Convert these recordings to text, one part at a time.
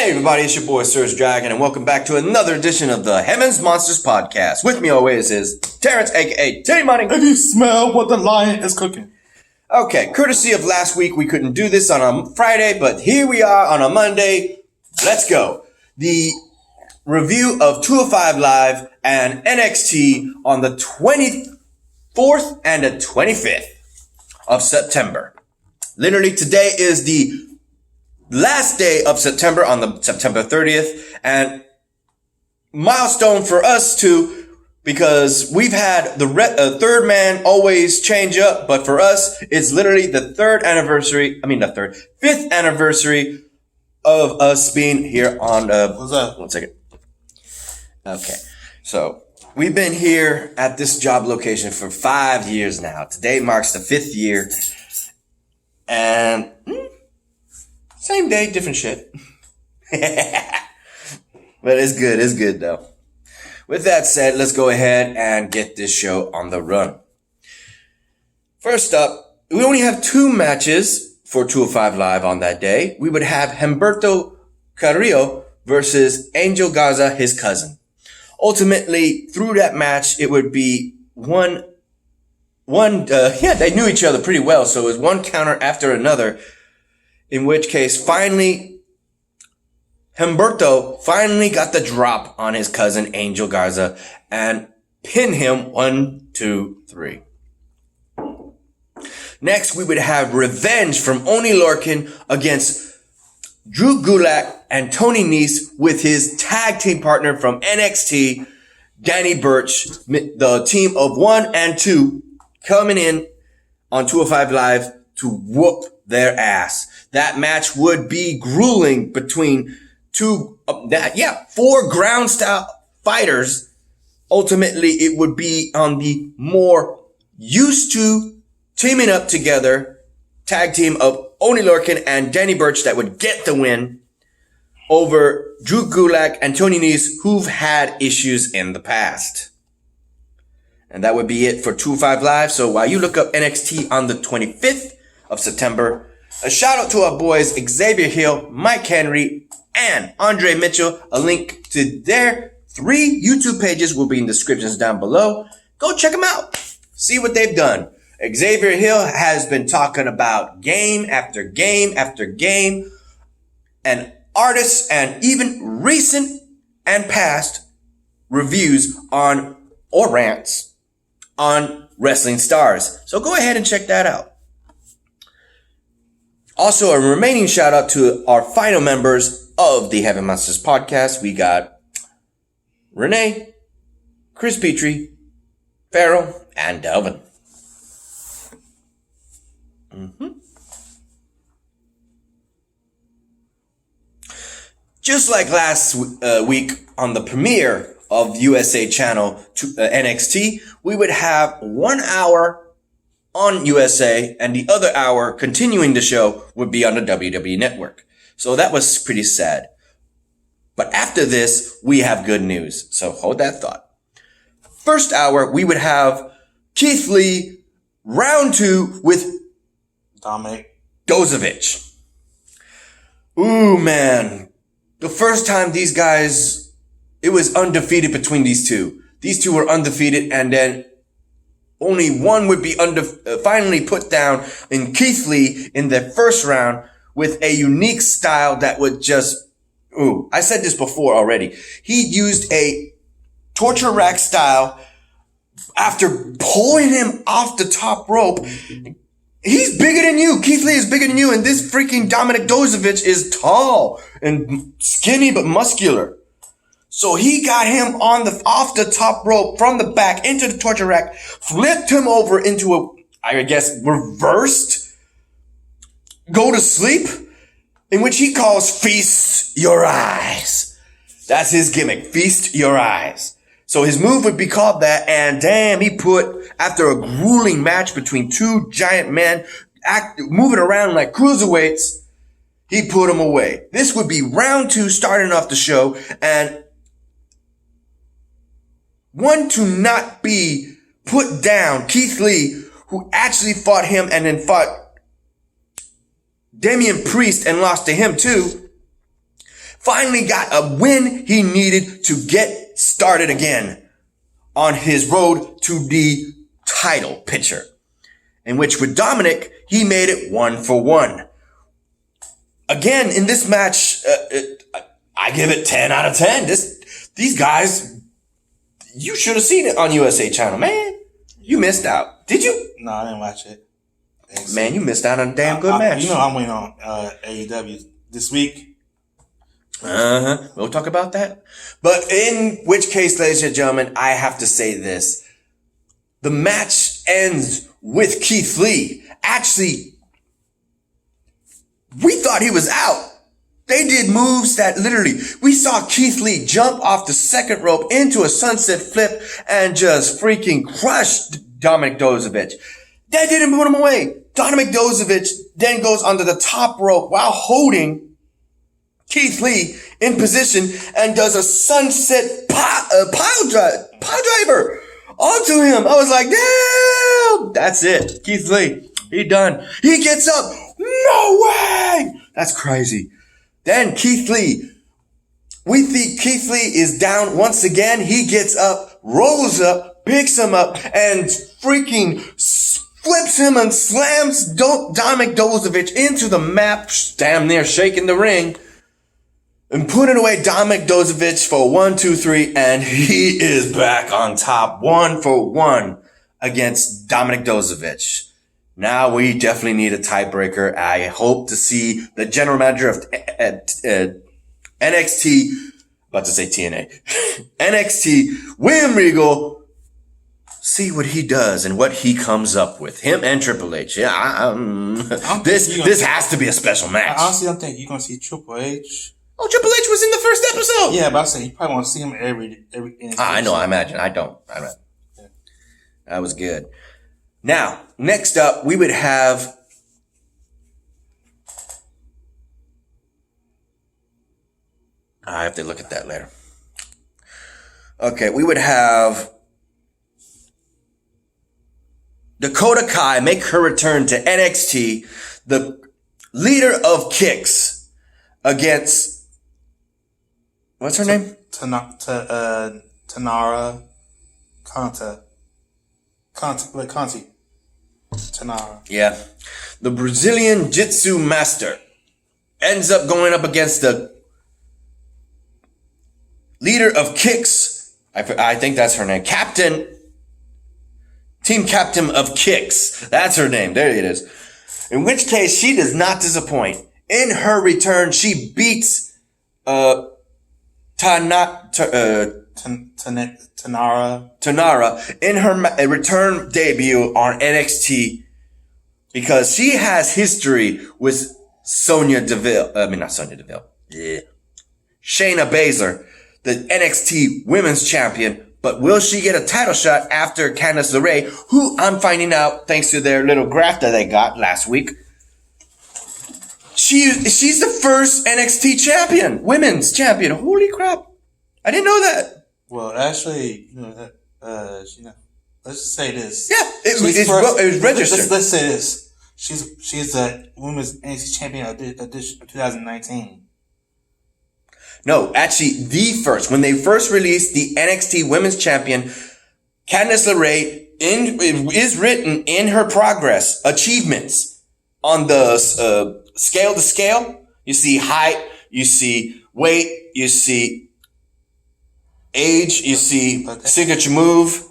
Hey everybody, it's your boy SergDragon, and welcome back to another edition of the Heavens Monsters Podcast. With me always is Terrence, aka T-Money. Have you smelled what the lion is cooking? Okay, courtesy of last week, we couldn't do this on a Friday, but here we are on a Monday. Let's go. The review of 205 Live and NXT on the 24th and the 25th of September. Literally, today is the last day of September on the September 30th, and milestone for us too, because we've had the third man always change up, but for us, it's literally the fifth anniversary of us being here on, What's that? 1 second. Okay. So we've been here at this job location for 5 years now. Today marks the 5th year, and same day, different shit. But it's good though. With that said, let's go ahead and get this show on the run. First up, we only have 2 matches for 205 Live on that day. We would have Humberto Carrillo versus Angel Garza, his cousin. Ultimately, through that match, it would be they knew each other pretty well, so it was one counter after another. In which case, Humberto finally got the drop on his cousin Angel Garza and pinned him 1, 2, 3. Next, we would have revenge from Oney Lorcan against Drew Gulak and Tony Nese with his tag team partner from NXT, Danny Burch, the team of 1 and 2, coming in on 205 Live to whoop their ass. That match would be grueling between 4 ground style fighters. Ultimately, it would be on the more used to teaming up together tag team of Oney Lorcan and Danny Burch that would get the win over Drew Gulak and Tony Nese, who've had issues in the past. And that would be it for 205 Live. So while you look up NXT on the 25th of September, a shout out to our boys Xavier Hill, Mike Henry, and Andre Mitchell. A link to their 3 YouTube pages will be in the descriptions down below. Go check them out. See what they've done. Xavier Hill has been talking about game after game after game, and artists and even recent and past reviews on or rants on wrestling stars. So go ahead and check that out. Also, a remaining shout out to our final members of the Heaven Monsters Podcast. We got Renee, Chris Petrie, Farrell, and Delvin. Just like last week on the premiere of USA channel NXT, we would have 1 hour on USA, and the other hour continuing the show would be on the WWE Network. So that was pretty sad. But after this, we have good news. So hold that thought. First hour, we would have Keith Lee, round 2 with Dominic Dozovich. Ooh, man. The first time these guys, it was undefeated between these two. These two were undefeated, and then only one would be finally put down in Keith Lee in the first round with a unique style that would just, I said this before already. He used a torture rack style after pulling him off the top rope. He's bigger than you. Keith Lee is bigger than you, and this freaking Dominic Dozovich is tall and skinny but muscular. So he got him off the top rope from the back into the torture rack, flipped him over into reversed go to sleep, in which he calls feast your eyes. That's his gimmick, feast your eyes. So his move would be called that, and damn, he put, after a grueling match between 2 giant men, moving around like cruiserweights, he put him away. This would be round 2 starting off the show, and one to not be put down, Keith Lee, who actually fought him and then fought Damian Priest and lost to him too, finally got a win he needed to get started again on his road to the title picture. In which with Dominic, he made it 1-for-1. Again, in this match, I give it 10 out of 10. These guys, you should have seen it on USA Channel, man. You missed out. Did you? No, I didn't watch it. Man, you missed out on a damn good match. You know I'm waiting on AEW this week. We'll talk about that. But in which case, ladies and gentlemen, I have to say this. The match ends with Keith Lee. Actually, we thought he was out. They did moves that literally, we saw Keith Lee jump off the second rope into a sunset flip and just freaking crushed Dominic Dozovich. That didn't put him away. Dominic Dozovich then goes onto the top rope while holding Keith Lee in position and does a sunset pile driver onto him. I was like, damn, that's it. Keith Lee, he done. He gets up. No way. That's crazy. Then Keith Lee, we think Keith Lee is down once again. He gets up, rolls up, picks him up, and freaking flips him and slams Dominic Dozovich into the mat, damn near shaking the ring, and putting away Dominic Dozovich for 1, 2, 3, and he is back on top 1-for-1 against Dominic Dozovich. Now we definitely need a tiebreaker. I hope to see the general manager of NXT, about to say TNA, NXT, William Regal, see what he does and what he comes up with. Him and Triple H. Yeah, this has to be a special match. I honestly don't think you're going to see Triple H. Oh, Triple H was in the first episode. Yeah, but I say you probably want to see him every I know, I imagine. I don't. Yeah. That was good. Now, next up, we would have I have to look at that later. Okay, we would have Dakota Kai make her return to NXT, the leader of Kicks, against, what's her name? Tanara Conti. Tanara. Yeah. The Brazilian Jiu-Jitsu master ends up going up against the leader of Kicks. I think that's her name. Team captain of Kicks. That's her name. There it is. In which case, she does not disappoint. In her return, she beats Tanara in her return debut on NXT because she has history with Shayna Baszler, the NXT Women's Champion. But will she get a title shot after Candice LeRae, who I'm finding out, thanks to their little graph that they got last week, she's the first NXT champion, women's champion. Holy crap. I didn't know that. Well, actually, you know that, let's just say this. Yeah, it was registered. Let's say this. She's the women's NXT champion of 2019. No, actually, the first. When they first released the NXT Women's Champion, Candice LeRae is written in her progress, achievements, on the scale to scale. You see height, you see weight, you see age, you see signature move,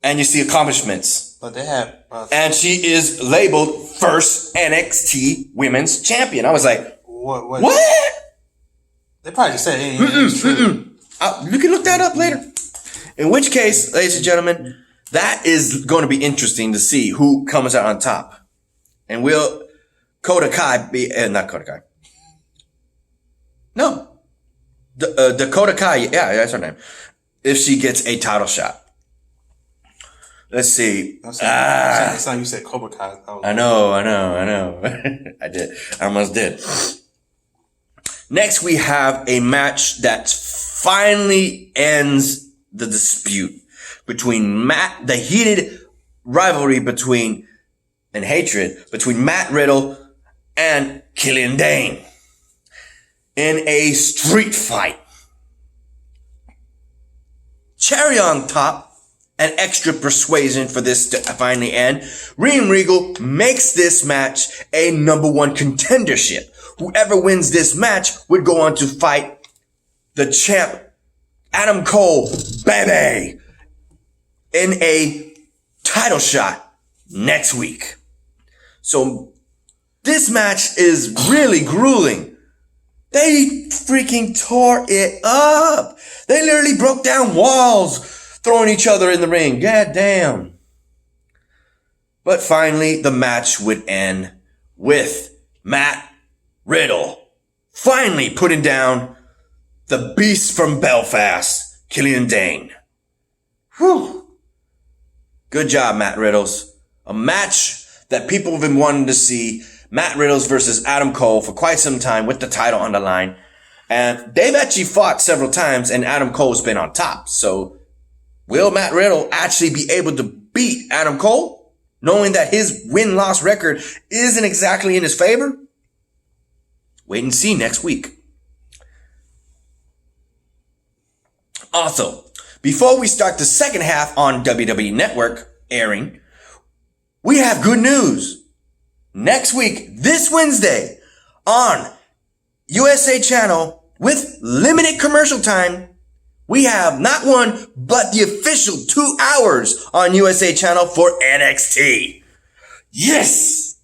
and you see accomplishments. But they have... and she is labeled first NXT Women's Champion. I was like, what? They probably just said, hey, it's true. You can look that up later. In which case, ladies and gentlemen, that is going to be interesting to see who comes out on top. And will Dakota Kai be, not Dakota Kai. No. Dakota Kai, yeah, that's her name. If she gets a title shot. Let's see. That's not you said Cobra Kai. I know. I did. I almost did. Next, we have a match that finally ends the dispute between the heated rivalry and hatred between Matt Riddle and Killian Dane. in a street fight. Cherry on top, and extra persuasion for this to finally end, Real Regal makes this match a #1 contendership. Whoever wins this match would go on to fight the champ, Adam Cole, baby, in a title shot next week. So this match is really grueling. They freaking tore it up. They literally broke down walls, throwing each other in the ring. God damn. But finally, the match would end with Matt Riddle finally putting down the beast from Belfast, Killian Dane. Whew. Good job, Matt Riddles. A match that people have been wanting to see. Matt Riddles versus Adam Cole for quite some time with the title on the line. And they've actually fought several times and Adam Cole's been on top. So will Matt Riddle actually be able to beat Adam Cole, knowing that his win-loss record isn't exactly in his favor? Wait and see next week. Also, before we start the second half on WWE Network airing, we have good news. Next week, this Wednesday, on USA Channel, with limited commercial time, we have not one, but the official 2 hours on USA Channel for NXT. Yes!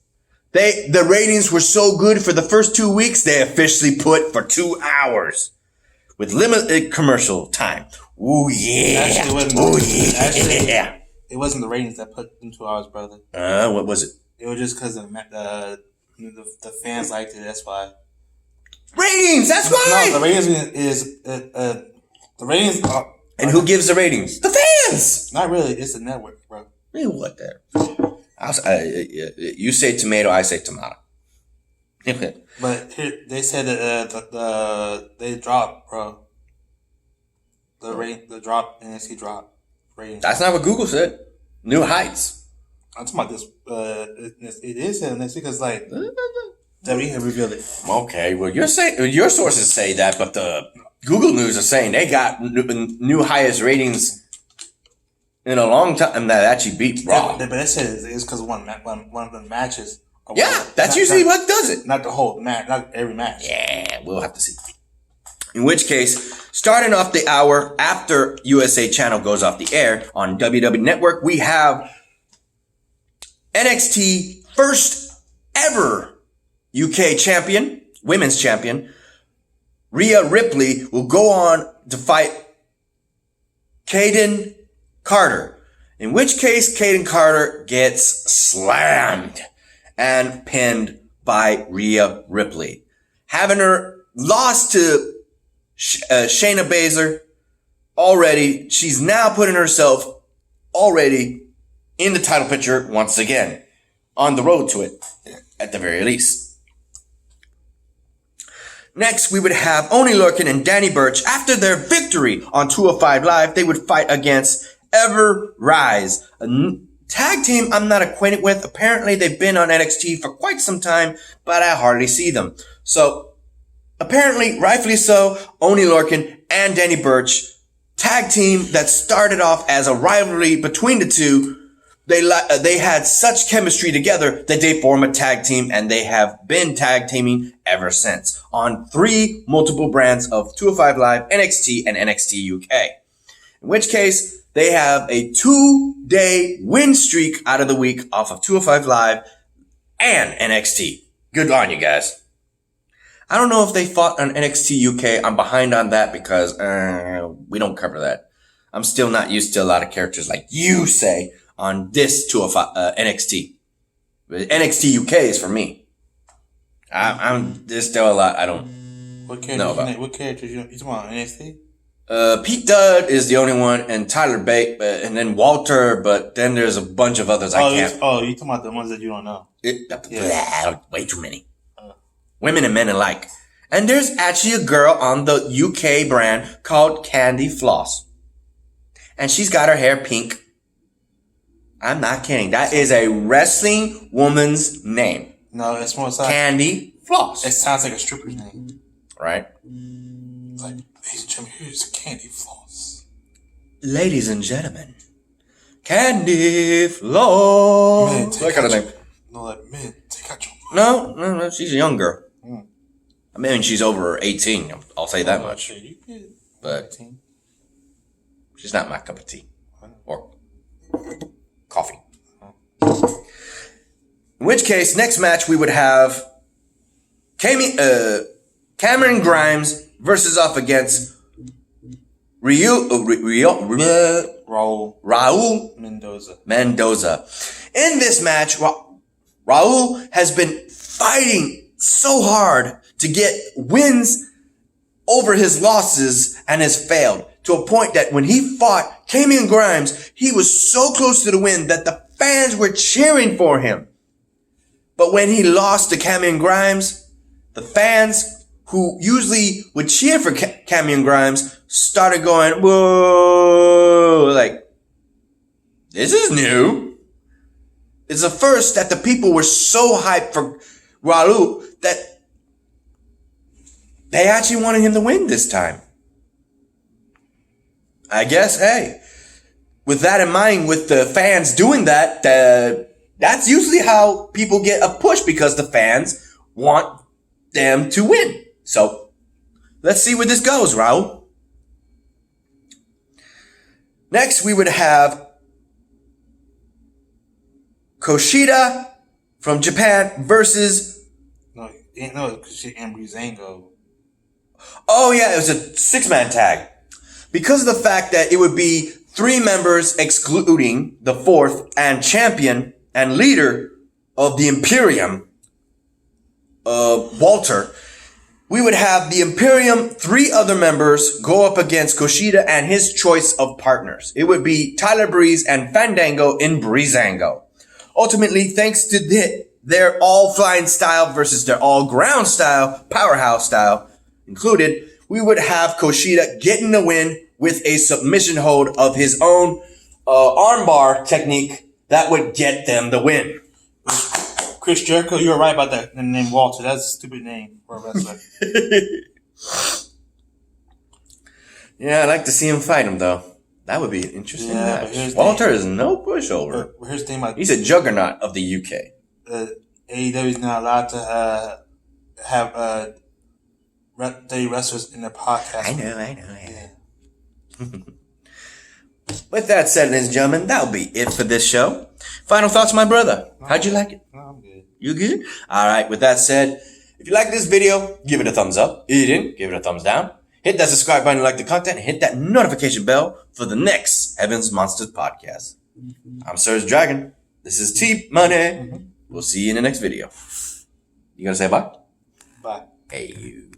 The ratings were so good for the first 2 weeks, they officially put for 2 hours. With limited commercial time. Ooh, yeah. Actually, it wasn't the ratings that put in 2 hours, brother. What was it? It was just because the fans liked it. That's why. Ratings. That's why. No, the ratings is the ratings. And who gives the ratings? The fans. Not really. It's the network, bro. Really, what there? You say tomato. I say tomato. But here, they said that they dropped, bro. The drop NXT drop ratings. That's not what Google said. New heights. I'm talking about this. It is NXT because like WWE have revealed it. Okay, well your sources say that, but the Google News are saying they got new highest ratings in a long time that actually beat Raw. But they said it's because of one of the matches. Yeah, that's usually what does it. Not the whole match, not every match. Yeah, we'll have to see. In which case, starting off the hour after USA Channel goes off the air on WWE Network, we have NXT first ever UK champion, women's champion, Rhea Ripley will go on to fight Kaden Carter. In which case, Kaden Carter gets slammed and pinned by Rhea Ripley. Having her lost to Shayna Baszler already, she's now putting herself already in the title picture once again. On the road to it, at the very least. Next, we would have Oney Lorcan and Danny Burch. After their victory on 205 Live, they would fight against Ever Rise, a tag team I'm not acquainted with. Apparently, they've been on NXT for quite some time, but I hardly see them. So, apparently, rightfully so, Oney Lorcan and Danny Burch, tag team that started off as a rivalry between the two. They had such chemistry together that they form a tag team, and they have been tag teaming ever since on 3 multiple brands of 205 Live, NXT, and NXT UK. In which case, they have a 2-day win streak out of the week off of 205 Live and NXT. Good on you guys. I don't know if they fought on NXT UK. I'm behind on that because we don't cover that. I'm still not used to a lot of characters like you say on this 205 NXT. NXT UK is for me. There's still a lot I don't know about. What characters you talking about on NXT? Pete Dunne is the only one, and Tyler Bate, and then Walter, but then there's a bunch of others I can't. You talking about the ones that you don't know? Way too many. Women and men alike. And there's actually a girl on the UK brand called Candy Floss. And she's got her hair pink. I'm not kidding. That is a wrestling woman's name. No, it's more like Candy Floss. It sounds like a stripper's name. right? Like, ladies and gentlemen, here's candy floss. Ladies and gentlemen, Candy Floss. Man, That kind of thing. No, like, man, take out your... No, she's a young girl. I mean, she's over 18. I'll say that much. You could, But 18. she's not my cup of tea or coffee. In which case, next match we would have Cameron Grimes versus off against Raul Mendoza. In this match, Raul has been fighting so hard to get wins over his losses and has failed to a point that when he fought Cameron Grimes, he was so close to the win that the fans were cheering for him. But when he lost to Cameron Grimes, the fans who usually would cheer for Cameron Grimes started going, whoa, like, this is new. It's the first that the people were so hyped for Raul that they actually wanted him to win this time. I guess, hey, with that in mind, with the fans doing that, that's usually how people get a push because the fans want them to win. So let's see where this goes, Raul. Next, we would have Kushida from Japan versus... No, Kushida and Breezango. Oh, yeah, it was a 6-man tag. Because of the fact that it would be 3 members excluding the 4th and champion and leader of the Imperium, Walter, we would have the Imperium, 3 other members go up against Kushida and his choice of partners. It would be Tyler Breeze and Fandango in Breezango. Ultimately, thanks to their all-flying style versus their all-ground style, powerhouse style included, we would have Kushida getting the win with a submission hold of his own armbar technique that would get them the win. Chris Jericho, you were right about that. The name Walter. That's a stupid name for a wrestler. Yeah, I'd like to see him fight him, though. That would be an interesting match. Walter is no pushover. Here's the thing about... He's a juggernaut of the UK. AEW is not allowed to have day wrestlers in their podcast. I know. Yeah. With that said, ladies and gentlemen, that'll be it for this show. Final thoughts, my brother. How'd you like it? No, I'm good. You good? All right. With that said, if you like this video, give it a thumbs up. If you didn't, give it a thumbs down. Hit that subscribe button, like the content, and hit that notification bell for the next Heaven's Monsters podcast. I'm SergDragon. This is T-Money. We'll see you in the next video. You gonna say bye? Bye. Hey, you.